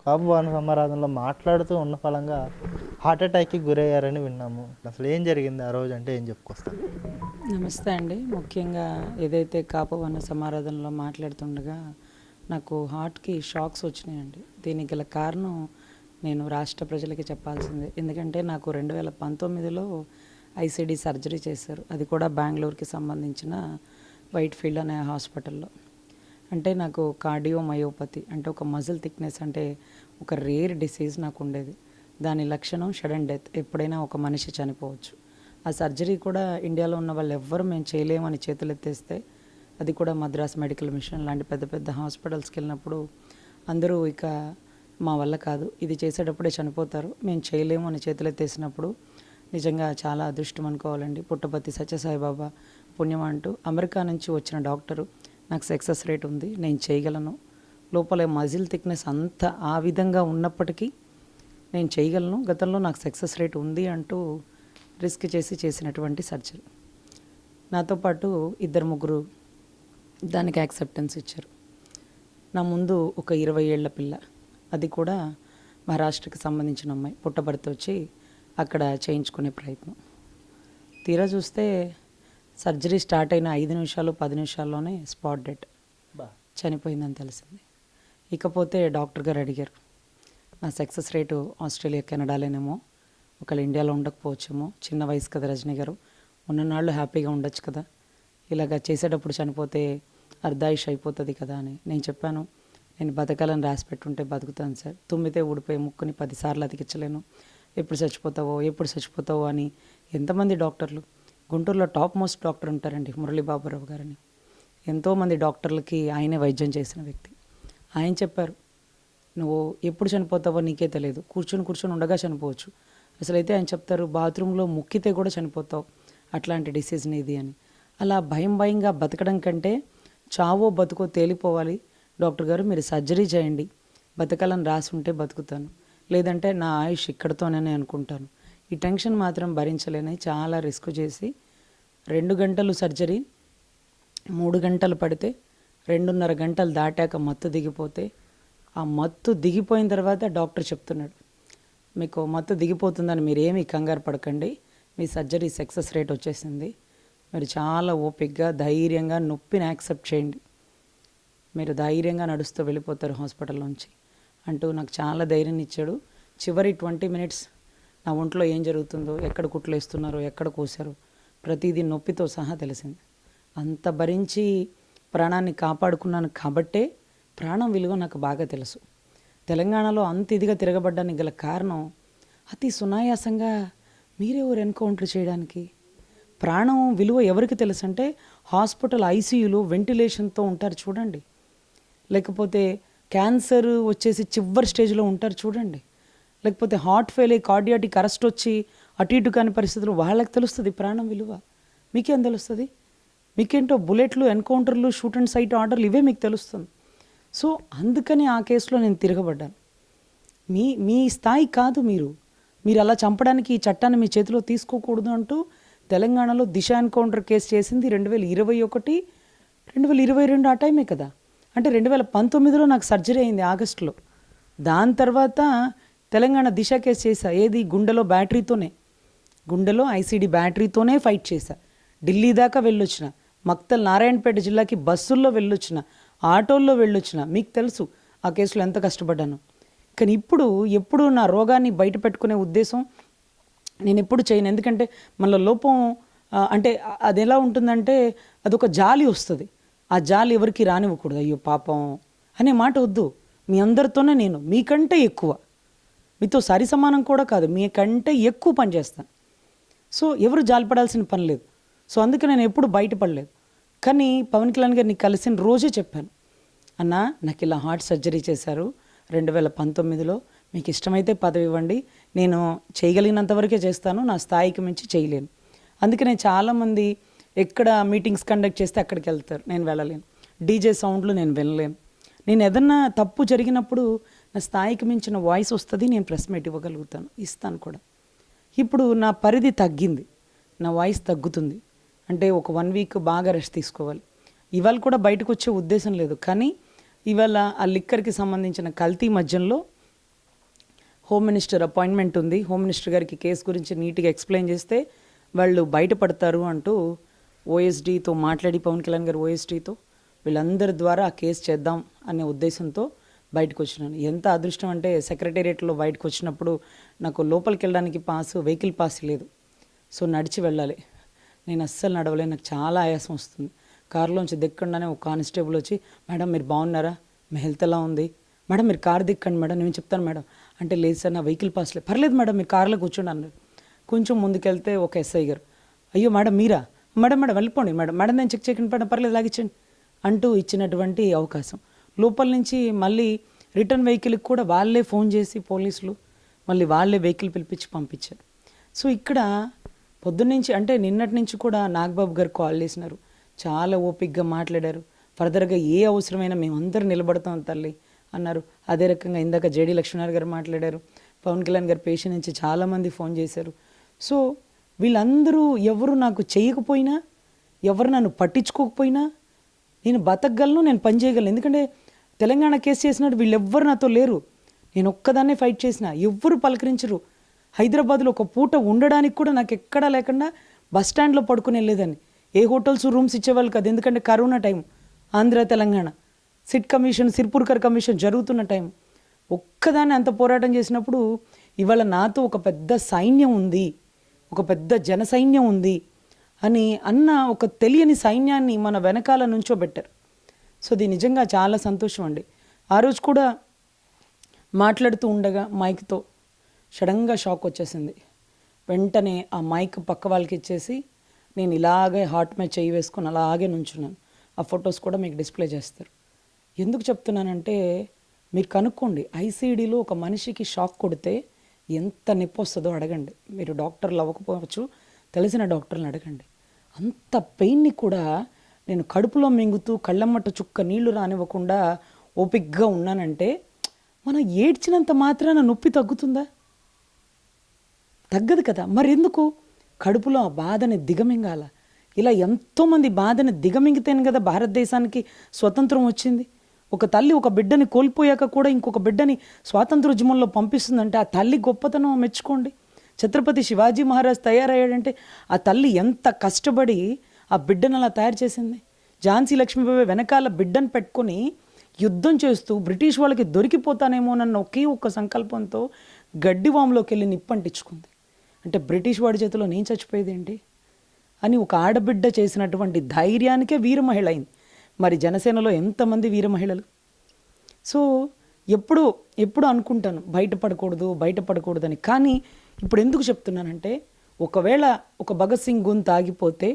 కాపు భవన సమారాధనలో మాట్లాడుతూ ఉన్న ఫలంగా హార్ట్ అటాక్కి గురయ్యారని విన్నాము. అసలు ఏం జరిగింది ఆ రోజు అంటే ఏం చెప్పుకొస్తాను? నమస్తే అండి. ముఖ్యంగా ఏదైతే కాపు వన సమారాధనలో మాట్లాడుతుండగా నాకు హార్ట్కి షాక్స్ వచ్చినాయండి. దీనికి గల కారణం నేను రాష్ట్ర ప్రజలకి చెప్పాల్సిందే. ఎందుకంటే నాకు 2019లో ఐసీడీ సర్జరీ చేశారు. అది కూడా బెంగళూరుకి సంబంధించిన వైట్ ఫీల్డ్ అనే హాస్పిటల్లో. అంటే నాకు కార్డియోమయోపతి అంటే ఒక మజిల్ థిక్నెస్ అంటే ఒక రేర్ డిసీజ్ నాకు ఉండేది. దాని లక్షణం సడన్ డెత్. ఎప్పుడైనా ఒక మనిషి చనిపోవచ్చు. ఆ సర్జరీ కూడా ఇండియాలో ఉన్న వాళ్ళు ఎవ్వరు మేము చేయలేమని చేతులు ఎత్తేస్తే, అది కూడా మద్రాస్ మెడికల్ మిషన్ లాంటి పెద్ద పెద్ద హాస్పిటల్స్కి వెళ్ళినప్పుడు అందరూ ఇక మా వల్ల కాదు, ఇది చేసేటప్పుడే చనిపోతారు, మేము చేయలేము అని చేతులు ఎత్తేసినప్పుడు నిజంగా చాలా అదృష్టం అనుకోవాలండి. పుట్టపర్తి సత్యసాయిబాబా పుణ్యం అంటూ అమెరికా నుంచి వచ్చిన డాక్టరు నాకు సక్సెస్ రేట్ ఉంది, నేను చేయగలను, లోపల మజిల్ థిక్నెస్ అంత ఆ విధంగా ఉన్నప్పటికీ నేను చేయగలను, గతంలో నాకు సక్సెస్ రేట్ ఉంది అంటూ రిస్క్ చేసినటువంటి సర్జరీ. నాతో పాటు 2-3 దానికి యాక్సెప్టెన్స్ ఇచ్చారు. నా ముందు ఒక 20 ఏళ్ల పిల్ల, అది కూడా మహారాష్ట్రకి సంబంధించిన అమ్మాయి, పుట్టబడితే వచ్చి అక్కడ చేయించుకునే ప్రయత్నం. తీరా చూస్తే సర్జరీ స్టార్ట్ అయిన 5 నిమిషాలు 10 నిమిషాల్లోనే స్పాట్ డెడ్, చనిపోయిందని తెలిసింది. ఇకపోతే డాక్టర్ గారు అడిగారు, నా సక్సెస్ రేటు ఆస్ట్రేలియా కెనడాలోనేమో, ఒకళ్ళు ఇండియాలో ఉండకపోవచ్చేమో, చిన్న వయసు కదా రజనీ గారు, ఉన్ననాళ్ళు హ్యాపీగా ఉండొచ్చు కదా, ఇలాగ చేసేటప్పుడు చనిపోతే అర్ధాయుష్ అయిపోతుంది కదా అని. నేను చెప్పాను, నేను బతకాలని రాసి పెట్టుంటే బతుకుతాను సార్, తుమ్మితే ఊడిపోయి ముక్కుని 10 సార్లు అతికించలేను, ఎప్పుడు చచ్చిపోతావో అని. ఎంతమంది డాక్టర్లు, గుంటూరులో టాప్ మోస్ట్ డాక్టర్ ఉంటారండి మురళీబాబురావు గారని, ఎంతోమంది డాక్టర్లకి ఆయనే వైద్యం చేసిన వ్యక్తి. ఆయన చెప్పారు, నువ్వు ఎప్పుడు చనిపోతావో నీకే తెలియదు, కూర్చొని ఉండగా చనిపోవచ్చు. అసలైతే ఆయన చెప్తారు, బాత్రూంలో ముక్కితే కూడా చనిపోతావు, అట్లాంటి డిసీజ్ నీది అని. అలా భయంగా బతకడం కంటే చావో బతుకో తేలిపోవాలి, డాక్టర్ గారు మీరు సర్జరీ చేయండి, బతకాలని రాసి ఉంటే బతుకుతాను, లేదంటే నా ఆయుష్ ఇక్కడితోనే అనుకుంటాను. ఈ టెన్షన్ మాత్రం భరించలేని చాలా రిస్క్ చేసి 2 గంటలు సర్జరీ, 3 గంటలు పడితే 2.5 గంటలు దాటాక మత్తు దిగిపోతే, ఆ మత్తు దిగిపోయిన తర్వాత డాక్టర్ చెప్తున్నాడు, మీకు మత్తు దిగిపోతుందని మీరేమీ కంగారు పడకండి, మీ సర్జరీ సక్సెస్ రేట్ వచ్చేసింది, మీరు చాలా ఓపికగా ధైర్యంగా నొప్పిని యాక్సెప్ట్ చేయండి, మీరు ధైర్యంగా నడుస్తూ వెళ్ళిపోతారు హాస్పిటల్లోంచి అంటూ నాకు చాలా ధైర్యం ఇచ్చాడు. చివరి 20 మినిట్స్ నా ఒంట్లో ఏం జరుగుతుందో, ఎక్కడ కుట్లు వేస్తున్నారో, ఎక్కడ కోసారో, ప్రతిదీ నొప్పితో సహా తెలిసింది. అంత భరించి ప్రాణాన్ని కాపాడుకున్నాను కాబట్టే ప్రాణం విలువ నాకు బాగా తెలుసు. తెలంగాణలో అంత ఇదిగా తిరగబడ్డానికి గల కారణం, అతి సునాయాసంగా మీరెవరు ఎన్కౌంటర్ చేయడానికి, ప్రాణం విలువ ఎవరికి తెలుసు అంటే హాస్పిటల్ ఐసీయూలో వెంటిలేషన్తో ఉంటారు చూడండి, లేకపోతే క్యాన్సర్ వచ్చేసి చివరి స్టేజ్లో ఉంటారు చూడండి, లేకపోతే హార్ట్ ఫెయిల్ అయ్యి కార్డియాటిక్ అరెస్ట్ వచ్చి అటు ఇటు కాని పరిస్థితులు, వాళ్ళకి తెలుస్తుంది ప్రాణం విలువ. మీకేం తెలుస్తుంది? మీకేంటో బుల్లెట్లు, ఎన్కౌంటర్లు, షూట్ అండ్ సైట్ ఆర్డర్లు, ఇవే మీకు తెలుస్తుంది. సో అందుకని ఆ కేసులో నేను తిరగబడ్డాను. మీ స్థాయి కాదు, మీరు అలా చంపడానికి ఈ చట్టాన్ని మీ చేతిలో తీసుకోకూడదు అంటూ తెలంగాణలో దిశ ఎన్కౌంటర్ కేసు చేసింది 2021, 2022 ఆ టైమే కదా. అంటే 2019లో నాకు సర్జరీ అయింది ఆగస్టులో. దాని తర్వాత తెలంగాణ దిశ కేసు చేశా, ఏది గుండెలో బ్యాటరీతోనే, గుండెలో ఐసీడీ బ్యాటరీతోనే ఫైట్ చేశా. ఢిల్లీ దాకా వెళ్ళొచ్చిన, మక్తల్ నారాయణపేట జిల్లాకి బస్సుల్లో వెళ్ళొచ్చిన, ఆటోల్లో వెళ్ళొచ్చిన. మీకు తెలుసు ఆ కేసులో ఎంత కష్టపడ్డాను. కానీ ఎప్పుడు నా రోగాన్ని బయట పెట్టుకునే ఉద్దేశం నేను ఎప్పుడు చేయను. ఎందుకంటే మన లోపం అంటే అది ఎలా ఉంటుందంటే అదొక జాలి వస్తుంది, ఆ జాలి ఎవరికి రానివ్వకూడదు. అయ్యో పాపం అనే మాట వద్దు. మీ అందరితోనే నేను మీకంటే ఎక్కువ, మీతో సరి సమానం కూడా కాదు, మీకంటే ఎక్కువ పని చేస్తాను. సో ఎవరు జాలిపడాల్సిన పని లేదు. సో అందుకే నేను ఎప్పుడు బయటపడలేదు. కానీ పవన్ కళ్యాణ్ గారిని కలిసిన రోజే చెప్పాను, అన్నా నాకు ఇలా హార్ట్ సర్జరీ చేశారు 2019లో, మీకు ఇష్టమైతే పదవి ఇవ్వండి, నేను చేయగలిగినంత వరకే చేస్తాను, నా స్థాయికి మించి చేయలేను. అందుకనే చాలామంది ఎక్కడ మీటింగ్స్ కండక్ట్ చేస్తే అక్కడికి వెళ్తారు, నేను వెళ్ళలేను. డీజే సౌండ్లు నేను వినలేను. నేను ఏదన్నా తప్పు జరిగినప్పుడు నా స్థాయికి మించిన వాయిస్ వస్తుంది, నేను ప్రెస్ మీట్ ఇవ్వగలుగుతాను, ఇస్తాను కూడా. ఇప్పుడు నా పరిధి తగ్గింది, నా వాయిస్ తగ్గుతుంది. అంటే ఒక 1 వీక్ బాగా రెస్ట్ తీసుకోవాలి. ఇవాళ కూడా బయటకు వచ్చే ఉద్దేశం లేదు, కానీ ఇవాళ ఆ లిక్కర్కి సంబంధించిన కల్తీ మద్యంలో హోమ్ మినిస్టర్ అపాయింట్మెంట్ ఉంది, హోమ్ మినిస్టర్ గారికి కేసు గురించి నీట్గా ఎక్స్ప్లెయిన్ చేస్తే వాళ్ళు బయటపడతారు అంటూ ఓఎస్డీతో మాట్లాడి, పవన్ కళ్యాణ్ గారు ఓఎస్డీతో వీళ్ళందరి ద్వారా ఆ కేసు చేద్దాం అనే ఉద్దేశంతో బయటకు వచ్చినాను. ఎంత అదృష్టం అంటే సెక్రటేరియట్లో బయటకు వచ్చినప్పుడు నాకు లోపలికి వెళ్ళడానికి వెహికల్ పాస్ లేదు. సో నడిచి వెళ్ళాలి. నేను అస్సలు నడవలే, నాకు చాలా ఆయాసం వస్తుంది. కారులోంచి దిక్కుండానే ఒక కానిస్టేబుల్ వచ్చి, మేడం మీరు బాగున్నారా, మీ హెల్త్ ఎలా ఉంది, మేడం మీరు కారు దిక్కండి మేడం, నేను చెప్తాను మేడం అంటే, లేదు సార్ నా వెహికల్ పాస్ లేదు. పర్లేదు మేడం మీరు కారులో కూర్చోండి అన్నారు. కొంచెం ముందుకెళ్తే ఒక ఎస్ఐ గారు, అయ్యో మేడం మీరా, మేడం మేడం వెళ్ళిపోండి మేడం, మేడం నేను చెక్ చేయకండి మేడం, పర్లేదు లాగించండి అంటూ ఇచ్చినటువంటి అవకాశం. లోపల నుంచి మళ్ళీ రిటర్న్ వెహికల్కి కూడా వాళ్ళే ఫోన్ చేసి పోలీసులు మళ్ళీ వాళ్ళే వెహికల్ పిలిపించి పంపించారు. సో ఇక్కడ పొద్దున్నుంచి అంటే నిన్నటి నుంచి కూడా నాగబాబు గారు కాల్ చేసినారు, చాలా ఓపిక్గా మాట్లాడారు. ఫర్దర్గా ఏ అవసరమైనా మేమందరూ నిలబడతాం తల్లి అన్నారు. అదే రకంగా ఇందాక జేడీ లక్ష్మీనారాయణ గారు మాట్లాడారు. పవన్ కళ్యాణ్ గారి పేషెంట్ నుంచి చాలామంది ఫోన్ చేశారు. సో వీళ్ళందరూ ఎవరు నాకు చేయకపోయినా, ఎవరు నన్ను పట్టించుకోకపోయినా నేను బతకగలను, నేను పని చేయగలను. ఎందుకంటే తెలంగాణ కేసు చేసినట్టు వీళ్ళెవ్వరు నాతో లేరు. నేను ఒక్కదాన్నే ఫైట్ చేసిన, ఎవ్వరు పలకరించరు. హైదరాబాద్లో ఒక పూట ఉండడానికి కూడా నాకు ఎక్కడా లేకుండా బస్ స్టాండ్లో పడుకుని వెళ్ళేదాన్ని. ఏ హోటల్స్ రూమ్స్ ఇచ్చేవాళ్ళు కాదు, ఎందుకంటే corona time, Andhra Telangana SIT commission, Sirpurkar commission జరుగుతున్న టైం. ఒక్కదాన్ని అంత పోరాటం చేసినప్పుడు ఇవాళ నాతో ఒక పెద్ద సైన్యం ఉంది, ఒక పెద్ద జన సైన్యం ఉంది అని అన్న ఒక తెలియని సైన్యాన్ని మన వెనకాల నుంచోబెట్టారు. సో ఇది నిజంగా చాలా సంతోషం అండి. ఆ రోజు కూడా మాట్లాడుతూ ఉండగా మైక్తో సడన్గా షాక్ వచ్చేసింది. వెంటనే ఆ మైక్ పక్క వాళ్ళకి ఇచ్చేసి నేను ఇలాగే హార్ట్ మీద చేయి వేసుకొని అలాగే నుంచున్నాను. ఆ ఫొటోస్ కూడా మీకు డిస్ప్లే చేస్తారు. ఎందుకు చెప్తున్నానంటే మీరు కనుక్కోండి, ఐసీడీలో ఒక మనిషికి షాక్ కొడితే ఎంత నొప్పి వస్తుందో అడగండి. మీరు డాక్టర్లు అవ్వకపోవచ్చు, తెలిసిన డాక్టర్ని అడగండి. అంత పెయిన్ని కూడా నేను కడుపులో మింగుతూ కళ్ళమ్మట చుక్క నీళ్లు రానివ్వకుండా ఓపిక్గా ఉన్నానంటే, మనం ఏడ్చినంత మాత్రాన నొప్పి తగ్గుతుందా? తగ్గదు కదా. మరెందుకు కడుపులో ఆ బాధని దిగమింగాల? ఇలా ఎంతోమంది బాధని దిగమింగితేనే కదా భారతదేశానికి స్వతంత్రం వచ్చింది. ఒక తల్లి ఒక బిడ్డని కోల్పోయాక కూడా ఇంకొక బిడ్డని స్వాతంత్రోద్యమంలో పంపిస్తుందంటే ఆ తల్లి గొప్పతనం మెచ్చుకోండి. ఛత్రపతి శివాజీ మహారాజ్ తయారయ్యాడంటే ఆ తల్లి ఎంత కష్టపడి ఆ బిడ్డను అలా తయారు చేసింది. ఝాన్సీ లక్ష్మీబాయి వెనకాల బిడ్డను పెట్టుకొని యుద్ధం చేస్తూ బ్రిటిష్ వాళ్ళకి దొరికిపోతానేమోనన్న ఒకే ఒక్క సంకల్పంతో గడ్డివాములోకి వెళ్ళి నిప్పంటించుకుంది. అంటే బ్రిటిష్ వాడి చేతిలో నేను చచ్చిపోయేది ఏంటి అని ఒక ఆడబిడ్డ చేసినటువంటి ధైర్యానికే వీర మహిళ అయింది. మరి జనసేనలో ఎంతమంది వీర మహిళలు. సో ఎప్పుడు అనుకుంటాను బయటపడకూడదని. కానీ ఇప్పుడు ఎందుకు చెప్తున్నానంటే, ఒకవేళ ఒక భగత్ సింగ్ గొంతు ఆగిపోతే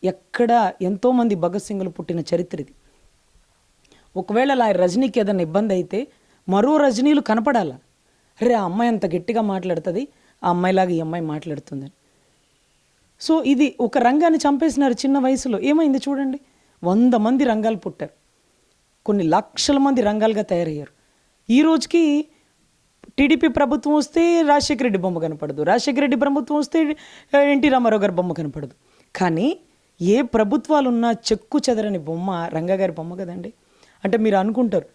ఎక్కడ ఎంతోమంది భగత్ సింగ్లు పుట్టిన చరిత్ర ఇది. ఒకవేళ అలా రజనీకి ఏదైనా ఇబ్బంది అయితే మరో రజనీలు కనపడాల, అరే ఆ అమ్మాయి అంత గట్టిగా మాట్లాడుతుంది, ఆ అమ్మాయిలాగా ఈ అమ్మాయి మాట్లాడుతుందని. సో ఇది ఒక రంగాన్ని చంపేసినారు చిన్న వయసులో. ఏమైంది చూడండి, 100 మంది రంగాలు పుట్టారు, కొన్ని లక్షల మంది రంగాలుగా తయారయ్యారు. ఈ రోజుకి టీడీపీ ప్రభుత్వం వస్తే రాజశేఖర రెడ్డి బొమ్మ కనపడదు, రాజశేఖర రెడ్డి ప్రభుత్వం వస్తే ఎన్టీ రామారావు గారి బొమ్మ కనపడదు. కానీ ఏ ప్రభుత్వాలు ఉన్నా చెక్కు చెదరని బొమ్మ రంగగారి బొమ్మ కదండి. అంటే మీరు అనుకుంటారు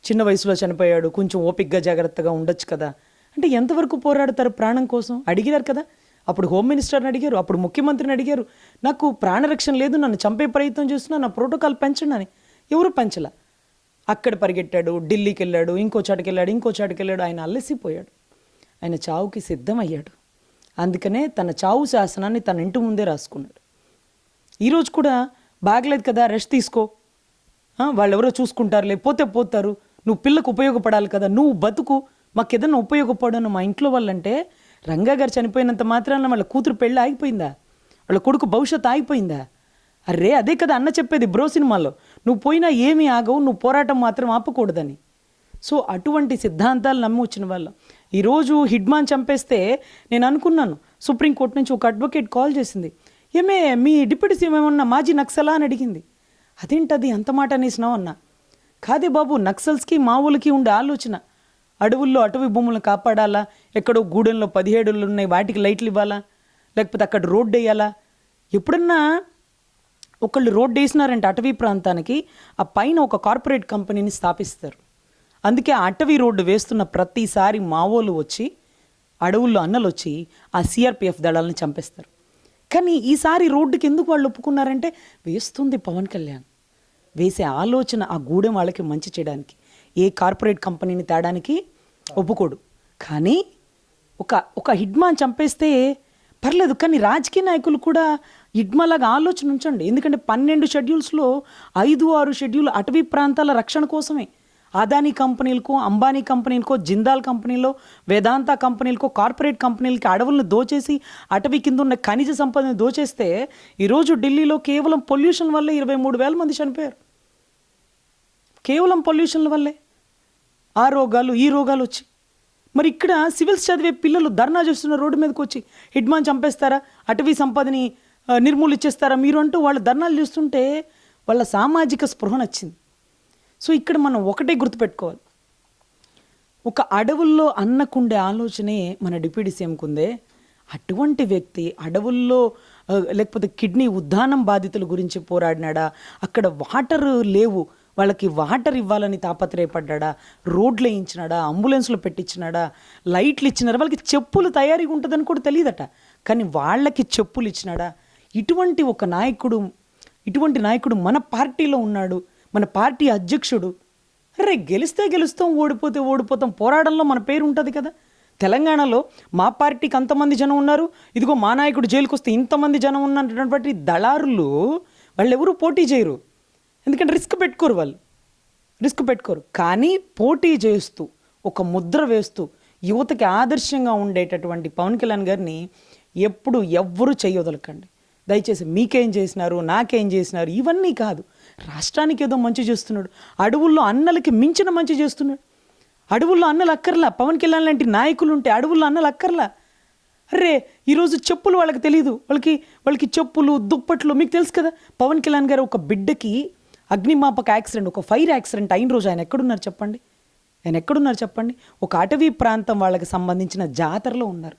చిన్న వయసులో చనిపోయాడు, కొంచెం ఓపిక్గా జాగ్రత్తగా ఉండొచ్చు కదా అంటే, ఎంతవరకు పోరాడతారు ప్రాణం కోసం? అడిగినారు కదా, అప్పుడు హోమ్ మినిస్టర్ని అడిగారు, అప్పుడు ముఖ్యమంత్రిని అడిగారు, నాకు ప్రాణరక్షణ లేదు, నన్ను చంపే ప్రయత్నం చేస్తున్నా, నా ప్రోటోకాల్ పెంచండి అని. ఎవరు పెంచలా. అక్కడ పరిగెట్టాడు, ఢిల్లీకి వెళ్ళాడు, ఇంకో చాటుకి వెళ్ళాడు. ఆయన అలసిపోయాడు, ఆయన చావుకి సిద్ధమయ్యాడు. అందుకనే తన చావు శాసనాన్ని తన ఇంటి ముందే రాసుకున్నాడు. ఈరోజు కూడా బాగలేదు కదా, రెస్ట్ తీసుకో, వాళ్ళెవరో చూసుకుంటారు, లేకపోతే పోతారు, నువ్వు పిల్లకు ఉపయోగపడాలి కదా, నువ్వు బతుకు, మాకు ఏదన్నా ఉపయోగపడను మా ఇంట్లో వాళ్ళంటే. రంగా గారు చనిపోయినంత మాత్రాన వాళ్ళ కూతురు పెళ్ళి ఆగిపోయిందా? వాళ్ళ కొడుకు భవిష్యత్తు ఆగిపోయిందా? అరే అదే కదా అన్న చెప్పేది బ్రో సినిమాలో, నువ్వు పోయినా ఏమీ ఆగవు, నువ్వు పోరాటం మాత్రం ఆపకూడదని. సో అటువంటి సిద్ధాంతాలు నమ్మి వచ్చిన వాళ్ళం. ఈరోజు హిడ్మాన్ చంపేస్తే నేను అనుకున్నాను, సుప్రీంకోర్టు నుంచి ఒక అడ్వకేట్ కాల్ చేసింది, ఏమే మీ డిప్యూటీ సీఎం ఏమన్నా మాజీ నక్సలా అని అడిగింది. అదేంటది అంత మాట అనేసినావు అన్నా. కాదే బాబు, నక్సల్స్కి మావులకి ఉండే ఆలోచన, అడవుల్లో అటవీ భూములను కాపాడాలా, ఎక్కడో గూడెంలో 17 ఉన్నాయి వాటికి లైట్లు ఇవ్వాలా, లేకపోతే అక్కడ రోడ్డు వేయాలా. ఎప్పుడన్నా ఒకళ్ళు రోడ్డు వేసినారంటే అటవీ ప్రాంతానికి, ఆ పైన ఒక కార్పొరేట్ కంపెనీని స్థాపిస్తారు. అందుకే ఆ అటవీ రోడ్డు వేస్తున్న ప్రతిసారి మావోలు వచ్చి, అడవుల్లో అన్నలు వచ్చి ఆ సిఆర్పిఎఫ్ దళాలను చంపేస్తారు. కానీ ఈసారి రోడ్డుకి ఎందుకు వాళ్ళు ఒప్పుకున్నారంటే, వేస్తుంది పవన్ కళ్యాణ్, వేసే ఆలోచన ఆ గూడెం వాళ్ళకి మంచి చేయడానికి, ఏ కార్పొరేట్ కంపెనీని తేడానికి ఒప్పుకోడు. కానీ ఒక హిడ్మాన్ చంపేస్తే పర్లేదు, కానీ రాజకీయ నాయకులు కూడా హిడ్మాలాగా ఆలోచన ఉంచండి. ఎందుకంటే 12 షెడ్యూల్స్లో 5-6 షెడ్యూల్ అటవీ ప్రాంతాల రక్షణ కోసమే. అదానీ కంపెనీలకు, అంబానీ కంపెనీలకు, జిందాల్ కంపెనీలో, వేదాంత కంపెనీలకు, కార్పొరేట్ కంపెనీలకి అడవులను దోచేసి అటవీ కింద ఉన్న ఖనిజ సంపదను దోచేస్తే ఈరోజు ఢిల్లీలో కేవలం పొల్యూషన్ వల్లే 23,000 మంది చనిపోయారు. కేవలం పొల్యూషన్ల వల్లే ఆ రోగాలు ఈ రోగాలు వచ్చి. మరి ఇక్కడ సివిల్స్ చదివే పిల్లలు ధర్నా చేస్తున్న రోడ్డు మీదకి వచ్చి హిడ్మాన్ చంపేస్తారా, అటవీ సంపదని నిర్మూలించేస్తారా మీరు అంటూ వాళ్ళు ధర్నాలు చేస్తుంటే వాళ్ళ సామాజిక స్పృహ నచ్చింది. సో ఇక్కడ మనం ఒకటే గుర్తుపెట్టుకోవాలి, ఒక అడవుల్లో అన్నకుండే ఆలోచనే మన డిప్యూటీ సీఎంకు ఉందే. అటువంటి వ్యక్తి అడవుల్లో లేకపోతే కిడ్నీ ఉద్దానం బాధితుల గురించి పోరాడినాడా, అక్కడ వాటర్ లేవు వాళ్ళకి వాటర్ ఇవ్వాలని తాపత్రయపడ్డా, రోడ్లు వేయించినాడా, అంబులెన్స్లో పెట్టించినాడా, లైట్లు ఇచ్చినారా, వాళ్ళకి చెప్పులు తయారీగా ఉంటుందని కూడా తెలియదట, కానీ వాళ్ళకి చెప్పులు ఇచ్చినాడా. ఇటువంటి నాయకుడు మన పార్టీలో ఉన్నాడు, మన పార్టీ అధ్యక్షుడు. అరే గెలిస్తే గెలుస్తాం, ఓడిపోతే ఓడిపోతాం, పోరాటంలో మన పేరు ఉంటుంది కదా. తెలంగాణలో మా పార్టీకి అంతమంది జనం ఉన్నారు, ఇదిగో మా నాయకుడు జైలుకి వస్తే ఇంతమంది జనం ఉన్నటువంటి దళారులు వాళ్ళు ఎవరు పోటీ చేయరు. ఎందుకంటే రిస్క్ పెట్టుకోరు. కానీ పోటీ చేస్తూ ఒక ముద్ర వేస్తూ యువతకి ఆదర్శంగా ఉండేటటువంటి పవన్ కళ్యాణ్ గారిని ఎప్పుడు ఎవ్వరూ చేయొదలకండి. దయచేసి మీకేం చేసినారు, నాకేం చేసినారు ఇవన్నీ కాదు. రాష్ట్రానికి ఏదో మంచి చేస్తున్నాడు, అడవుల్లో అన్నలకి మించిన మంచి చేస్తున్నాడు. అడవుల్లో అన్నలు అక్కర్లా, పవన్ కళ్యాణ్ లాంటి నాయకులు ఉంటే అడవుల్లో అన్నలు అక్కర్లా. అరే ఈరోజు చెప్పులు వాళ్ళకి తెలియదు, వాళ్ళకి చెప్పులు దుప్పట్లు మీకు తెలుసు కదా. పవన్ కళ్యాణ్ గారు ఒక బిడ్డకి అగ్నిమాపక యాక్సిడెంట్, ఒక ఫైర్ యాక్సిడెంట్ అయిన రోజు ఆయన ఎక్కడున్నారు చెప్పండి. ఒక అటవీ ప్రాంతం వాళ్ళకి సంబంధించిన జాతరలో ఉన్నారు.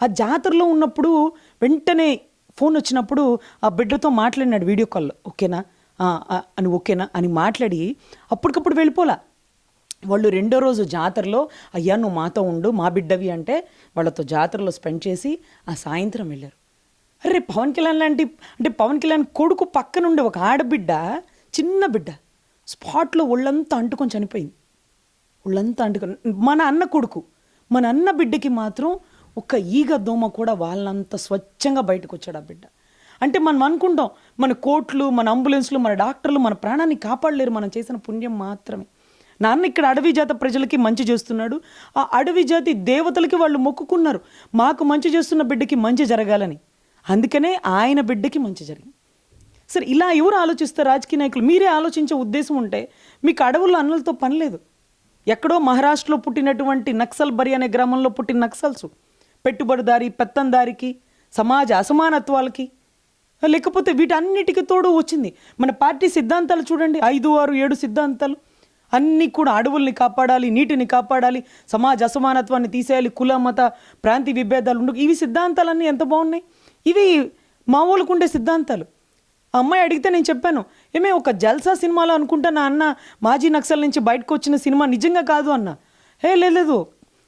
ఆ జాతరలో ఉన్నప్పుడు వెంటనే ఫోన్ వచ్చినప్పుడు ఆ బిడ్డతో మాట్లాడినాడు వీడియో కాల్లో. ఓకేనా అని మాట్లాడి అప్పటికప్పుడు వెళ్ళిపోలా. వాళ్ళు 2వ రోజు జాతరలో అయ్యా నువ్వు మాతో ఉండు, మా బిడ్డవి అంటే వాళ్ళతో జాతరలో స్పెండ్ చేసి ఆ సాయంత్రం వెళ్ళారు. అరే పవన్ కళ్యాణ్ కొడుకు పక్కనుండే ఒక ఆడబిడ్డ, చిన్న బిడ్డ స్పాట్లో ఒళ్ళంతా అంటుకొని చనిపోయింది. మన అన్న బిడ్డకి మాత్రం ఒక ఈగ దోమ కూడా వాళ్ళంత స్వచ్ఛంగా బయటకు వచ్చాడు ఆ బిడ్డ. అంటే మనం అనుకుంటాం మన కోట్లు, మన అంబులెన్స్లు, మన డాక్టర్లు మన ప్రాణాన్ని కాపాడలేరు, మనం చేసిన పుణ్యం మాత్రమే. నాన్న ఇక్కడ అడవి జాతి ప్రజలకి మంచి చేస్తున్నాడు, ఆ అడవి జాతి దేవతలకి వాళ్ళు మొక్కుకున్నారు మాకు మంచి చేస్తున్న బిడ్డకి మంచి జరగాలని, అందుకనే ఆయన బిడ్డకి మంచి జరిగింది. సరే ఇలా ఎవరు ఆలోచిస్తారు? రాజకీయ నాయకులు. మీరే ఆలోచించే ఉద్దేశం ఉంటే మీకు అడవుల్లో అన్నలతో పని లేదు. ఎక్కడో మహారాష్ట్రలో పుట్టినటువంటి నక్సల్ బరి అనే గ్రామంలో పుట్టిన నక్సల్స్ పెట్టుబడిదారి పెత్తందారికి, సమాజ అసమానత్వాలకి, లేకపోతే వీటన్నిటికీ తోడు వచ్చింది మన పార్టీ సిద్ధాంతాలు చూడండి. 5, 6, 7 సిద్ధాంతాలు అన్నీ కూడా అడవుల్ని కాపాడాలి, నీటిని కాపాడాలి, సమాజ అసమానత్వాన్ని తీసేయాలి, కుల మత ప్రాంతీయ విభేదాలు ఉండవు. ఇవి సిద్ధాంతాలన్నీ ఎంత బాగున్నాయి. ఇవి మామూలుగా ఉండే సిద్ధాంతాలు. ఆ అమ్మాయి అడిగితే నేను చెప్పాను, ఏమే ఒక జల్సా సినిమాలో అనుకుంటా నా అన్న మాజీ నక్సల్ నుంచి బయటకు వచ్చిన సినిమా నిజంగా కాదు అన్న. లేదు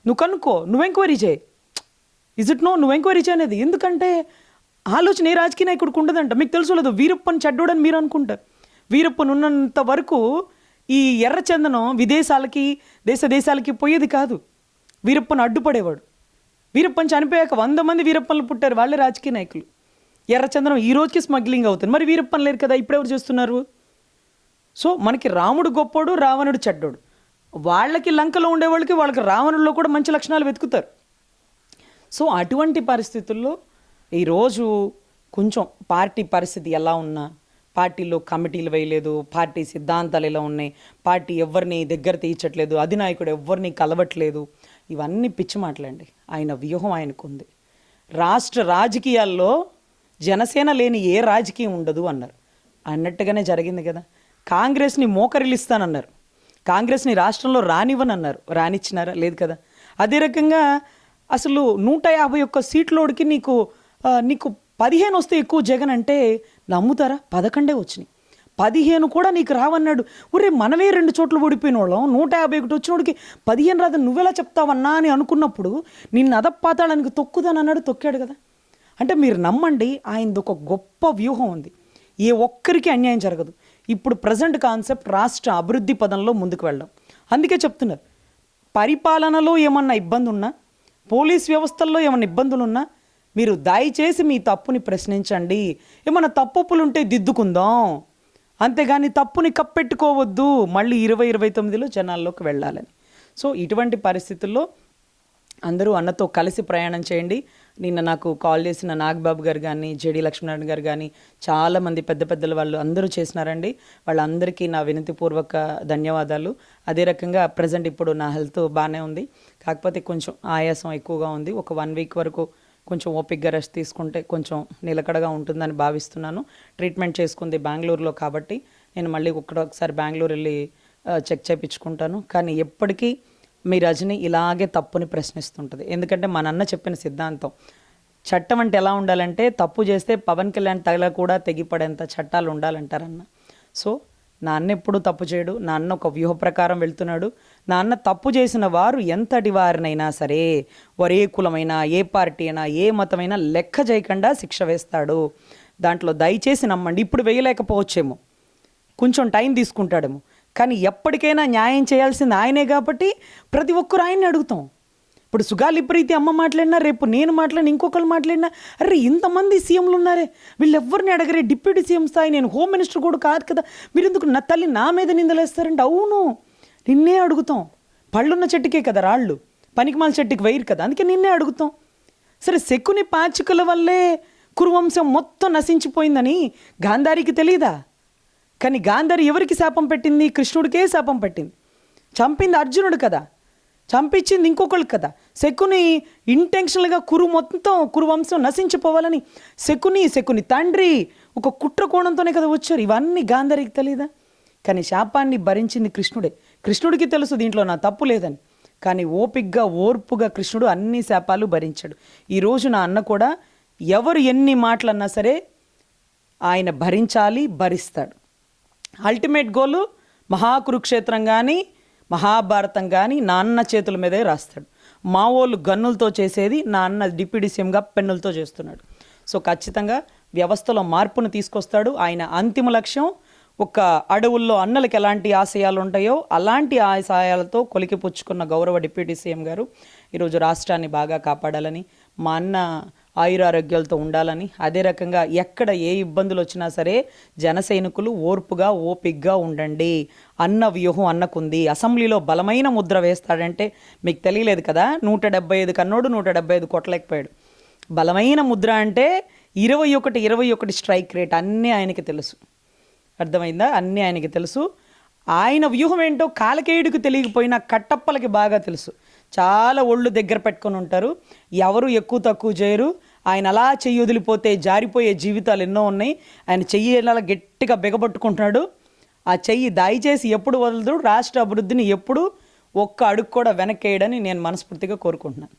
నువ్వు కనుక్కో, నువ్వు ఎంక్వైరీ చేయి, నువ్వు ఎంక్వైరీ చేయనేది. ఎందుకంటే ఆలోచన ఏ రాజకీయ నాయకుడికి ఉండదంట. మీకు తెలుసు లేదు, వీరప్పని చెడ్డోడని మీరు అనుకుంటారు. వీరప్పని ఉన్నంత వరకు ఈ ఎర్రచందనం విదేశాలకి దేశాలకి పోయేది కాదు. వీరప్పని అడ్డుపడేవాడు. వీరప్పని చనిపోయాక 100 మంది వీరప్పన్లు పుట్టారు, వాళ్ళే రాజకీయ నాయకులు. ఎర్రచందనం ఈ రోజుకి స్మగ్లింగ్ అవుతుంది, మరి వీరప్పని లేరు కదా, ఇప్పుడెవరు చేస్తున్నారు? సో మనకి రాముడు గొప్పోడు, రావణుడు చెడ్డోడు. వాళ్ళకి లంకలో ఉండేవాళ్ళకి వాళ్ళకి రావణుల్లో కూడా మంచి లక్షణాలు వెతుకుతారు. సో అటువంటి పరిస్థితుల్లో ఈరోజు కొంచెం పార్టీ పరిస్థితి ఎలా ఉన్నా, పార్టీలో కమిటీలు వేయలేదు, పార్టీ సిద్ధాంతాలు ఎలా ఉన్నాయి, పార్టీ ఎవరిని దగ్గర తీర్చట్లేదు, అధినాయకుడు ఎవరిని కలవట్లేదు, ఇవన్నీ పిచ్చి మాటలండి. ఆయన వ్యూహం ఆయనకు ఉంది. రాష్ట్ర రాజకీయాల్లో జనసేన లేని ఏ రాజకీయం ఉండదు అన్నట్టుగానే జరిగింది కదా. కాంగ్రెస్ని మోకరిల్లిస్తానన్నారు, కాంగ్రెస్ని రాష్ట్రంలో రానివ్వనన్నారు, రానిచ్చినారా? లేదు కదా. అదే రకంగా అసలు 151 సీట్లోడికి నీకు 15 వస్తే ఎక్కువ జగన్ అంటే నమ్ముతారా? 11 వచ్చినాయి. 15 కూడా నీకు రావన్నాడు. ఒరే మనమే 2 చోట్ల ఓడిపోయిన వాళ్ళం, 151 వచ్చినోడికి 15 రాదని నువ్వెలా చెప్తావన్నా అని అనుకున్నప్పుడు నిన్ను అదపాతాళానికి తొక్కుదని అన్నాడు, తొక్కాడు కదా. అంటే మీరు నమ్మండి, ఆయనది ఒక గొప్ప వ్యూహం ఉంది. ఏ ఒక్కరికి అన్యాయం జరగదు. ఇప్పుడు ప్రజెంట్ కాన్సెప్ట్ రాష్ట్ర అభివృద్ధి పదంలో ముందుకు వెళ్ళడం. అందుకే చెప్తున్నారు, పరిపాలనలో ఏమన్నా ఇబ్బంది ఉన్నా, పోలీస్ వ్యవస్థల్లో ఏమన్నా ఇబ్బందులు ఉన్నా మీరు దయచేసి మీ తప్పుని ప్రశ్నించండి. ఏమన్నా తప్పులు ఉంటే దిద్దుకుందాం, అంతేగాని తప్పుని కప్పెట్టుకోవద్దు, మళ్ళీ 2029లో జనాల్లోకి వెళ్ళాలని. సో ఇటువంటి పరిస్థితుల్లో అందరూ అన్నతో కలిసి ప్రయాణం చేయండి. నిన్న నాకు కాల్ చేసిన నాగబాబు గారు కానీ, జేడి లక్ష్మీనారాయణ గారు కానీ, చాలామంది పెద్ద పెద్దల వాళ్ళు అందరూ చేసినారండి. వాళ్ళందరికీ నా వినతిపూర్వక ధన్యవాదాలు. అదే రకంగా ప్రజెంట్ ఇప్పుడు నా హెల్త్ బాగానే ఉంది, కాకపోతే కొంచెం ఆయాసం ఎక్కువగా ఉంది. ఒక 1 వీక్ వరకు కొంచెం ఓపిక్గా రెస్ట్ తీసుకుంటే కొంచెం నిలకడగా ఉంటుందని భావిస్తున్నాను. ట్రీట్మెంట్ చేసుకుంది బెంగళూరులో కాబట్టి నేను మళ్ళీ ఒకసారి బెంగళూరు వెళ్ళి చెక్ చేయించుకుంటాను. కానీ ఎప్పటికీ మీ రజని ఇలాగే తప్పుని ప్రశ్నిస్తుంటుంది. ఎందుకంటే మా నాన్న చెప్పిన సిద్ధాంతం, చట్టం అంటే ఎలా ఉండాలంటే తప్పు చేస్తే పవన్ కళ్యాణ్ తగల కూడా తెగిపడేంత చట్టాలు ఉండాలంటారన్న. సో నా అన్న ఎప్పుడు తప్పు చేయడు, నా అన్న ఒక వ్యూహ ప్రకారం వెళ్తున్నాడు. నా అన్న తప్పు చేసిన వారు ఎంతటి వారినైనా సరే, వారు ఏ కులమైనా, ఏ పార్టీ అయినా, ఏ మతమైనా లెక్క చేయకుండా శిక్ష వేస్తాడు. దాంట్లో దయచేసి నమ్మండి. ఇప్పుడు వేయలేకపోవచ్చేమో, కొంచెం టైం తీసుకుంటాడేమో, కానీ ఎప్పటికైనా న్యాయం చేయాల్సింది ఆయనే కాబట్టి ప్రతి ఒక్కరు ఆయన్ని అడుగుతాం. ఇప్పుడు సుగాలి ప్రీతి అమ్మ మాట్లాడినా, రేపు నేను మాట్లాడినా, ఇంకొకరు మాట్లాడినా, అరే ఇంతమంది సీఎంలు ఉన్నారే, వీళ్ళు ఎవరిని అడగరే, డిప్యూటీ సీఎం స్థాయి, నేను హోమ్ మినిస్టర్ కూడా కాదు కదా, మీరు ఎందుకు నా తల్లి నా మీద నిందలేస్తారంటే, అవును నిన్నే అడుగుతాం. పళ్ళున్న చెట్టుకే కదా రాళ్ళు, పనికిమాల చెట్టుకి వైరు కదా, అందుకే నిన్నే అడుగుతాం. సరే శకుని పాచికల వల్లే కురువంశం మొత్తం నశించిపోయిందని గాంధారికి తెలియదా? కానీ గాంధారి ఎవరికి శాపం పెట్టింది? కృష్ణుడికే శాపం పెట్టింది. చంపింది అర్జునుడు కదా, చంపించింది ఇంకొకళ్ళు కదా. శకుని ఇంటెన్షనల్గా కురువంశం నశించిపోవాలని శకుని తండ్రి ఒక కుట్ర కోణంతోనే కదా వచ్చారు. ఇవన్నీ గాంధారికి తెలియదా? కానీ శాపాన్ని భరించింది కృష్ణుడే. కృష్ణుడికి తెలుసు దీంట్లో నా తప్పు లేదని, కానీ ఓపిగ్గా ఓర్పుగా కృష్ణుడు అన్ని శాపాలు భరించాడు. ఈరోజు నా అన్న కూడా ఎవరు ఎన్ని మాటలన్నా సరే ఆయన భరించాలి, భరిస్తాడు. అల్టిమేట్ గోలు మహాకురుక్షేత్రం కానీ, మహాభారతం కానీ నా అన్న చేతుల మీదే రాస్తాడు. మా వాళ్ళు గన్నులతో చేసేది నా అన్న డిప్యూటీ సీఎంగా పెన్నులతో చేస్తున్నాడు. సో ఖచ్చితంగా వ్యవస్థలో మార్పును తీసుకొస్తాడు. ఆయన అంతిమ లక్ష్యం ఒక అడవుల్లో అన్నలకు ఎలాంటి ఆశయాలు ఉంటాయో అలాంటి ఆశయాలతో కొలికిపుచ్చుకున్న గౌరవ డిప్యూటీ సీఎం గారు ఈరోజు రాష్ట్రాన్ని బాగా కాపాడాలని, మా అన్న ఆయురారోగ్యాలతో ఉండాలని, అదే రకంగా ఎక్కడ ఏ ఇబ్బందులు వచ్చినా సరే జన సైనికులు ఓర్పుగా ఓపిగ్గా ఉండండి. అన్న వ్యూహం అన్నకుంది. అసెంబ్లీలో బలమైన ముద్ర వేస్తాడంటే మీకు తెలియలేదు కదా, 175 కన్నోడు 175 కొట్టలేకపోయాడు. బలమైన ముద్ర అంటే 21 స్ట్రైక్ రేట్ అన్నీ ఆయనకి తెలుసు. అర్థమైందా? అన్నీ ఆయనకి తెలుసు. ఆయన వ్యూహం ఏంటో కాలకేయుడికి తెలియకపోయినా కట్టప్పలకి బాగా తెలుసు. చాలా ఒళ్ళు దగ్గర పెట్టుకొని ఉంటారు, ఎవరు ఎక్కువ తక్కువ చేయరు. ఆయన అలా చెయ్యి వదిలిపోతే జారిపోయే జీవితాలు ఎన్నో ఉన్నాయి. ఆయన చెయ్యి అలా గట్టిగా బిగబట్టుకుంటున్నాడు. ఆ చెయ్యి దయచేసి ఎప్పుడు వదలదు. రాష్ట్ర అభివృద్ధిని ఎప్పుడు ఒక్క అడుగు కూడా వెనక్కేయడని నేను మనస్ఫూర్తిగా కోరుకుంటున్నాను.